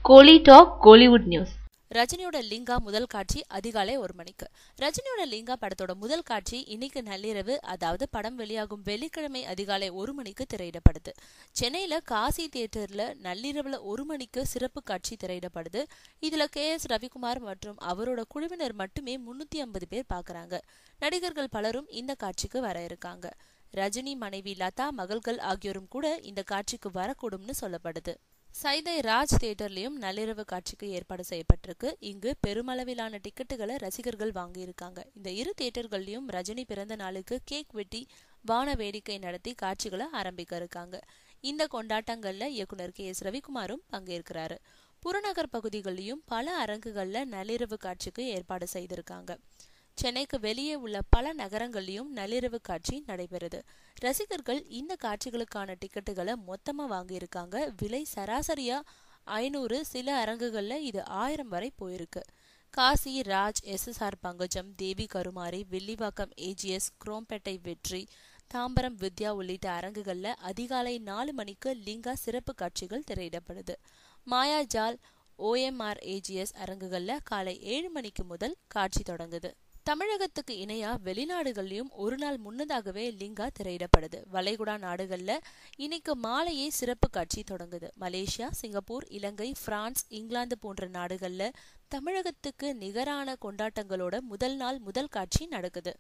கோலி talk Kollywood news. ரஜினியோட லிங்கா முதல் காட்சி அதிகாலை 1 மணிக்கு. ரஜினியோட லிங்கா படத்தோட முதல் காட்சி இன்னைக்கு நள்ளிரவு, அதாவது படம் வெளியாகும் வெள்ளிக்கிழமை அதிகாலை 1 மணிக்கு திரையிடப்படுது. சென்னையில காசி தியேட்டர்ல நள்ளிரவுல 1 மணிக்கு சிறப்பு காட்சி திரையிடப்படுது. இதுல KS ரவிக்குமார் மற்றும் அவரோட குழுவினர் மட்டுமே 350 பேர் பாக்குறாங்க. நடிகர்கள் பலரும் இந்த காட்சிக்கு வர இருக்காங்க. ரஜினி மனைவி லதா, மகள்கள் ஆகியோரும் கூட இந்த காட்சிக்கு வரக்கூடும்னு சொல்லப்படுது. சைதை ராஜ் தியேட்டர்லயும் நள்ளிரவு காட்சிக்கு ஏற்பாடு செய்யப்பட்டிருக்கு. இங்கு பெருமளவிலான டிக்கெட்டுகளை ரசிகர்கள் வாங்கியிருக்காங்க. இந்த இரு தியேட்டர்கள்லயும் ரஜினி பிறந்த நாளுக்கு கேக் வெட்டி வான வேடிக்கை நடத்தி காட்சிகளை ஆரம்பிக்க இருக்காங்க. இந்த கொண்டாட்டங்கள்ல இயக்குனர் KS ரவிக்குமாரும் பங்கேற்கிறாரு. புறநகர் பகுதிகளிலும் பல அரங்குகள்ல நள்ளிரவு காட்சிக்கு ஏற்பாடு செய்திருக்காங்க. சென்னைக்கு வெளியே உள்ள பல நகரங்களிலும் நள்ளிரவு காட்சி நடைபெறுது. ரசிகர்கள் இந்த காட்சிகளுக்கான டிக்கெட்டுகளை மொத்தமா வாங்கியிருக்காங்க. விலை சராசரியா 500, சில அரங்குகள்ல இது 1000 வரை போயிருக்கு. காசி ராஜ், SSR பங்கஜம், தேவி கருமாரி, வில்லிவாக்கம் AGS, குரோம்பேட்டை வெற்றி, தாம்பரம் வித்யா உள்ளிட்ட அரங்குகள்ல அதிகாலை 4 மணிக்கு லிங்கா சிறப்பு காட்சிகள் திரையிடப்படுது. மாயாஜால், OMR AGS அரங்குகள்ல காலை 7 மணிக்கு முதல் காட்சி தொடங்குது. தமிழகத்துக்கு இணையா வெளிநாடுகள்லயும் ஒரு நாள் முன்னதாகவே லிங்கா திரையிடப்படுது. வளைகுடா நாடுகள்ல இன்னைக்கு மாலையே சிறப்பு காட்சி தொடங்குது. மலேசியா, சிங்கப்பூர், இலங்கை, பிரான்ஸ், இங்கிலாந்து போன்ற நாடுகள்ல தமிழகத்துக்கு நிகரான கொண்டாட்டங்களோட முதல் நாள் முதல் காட்சி நடக்குது.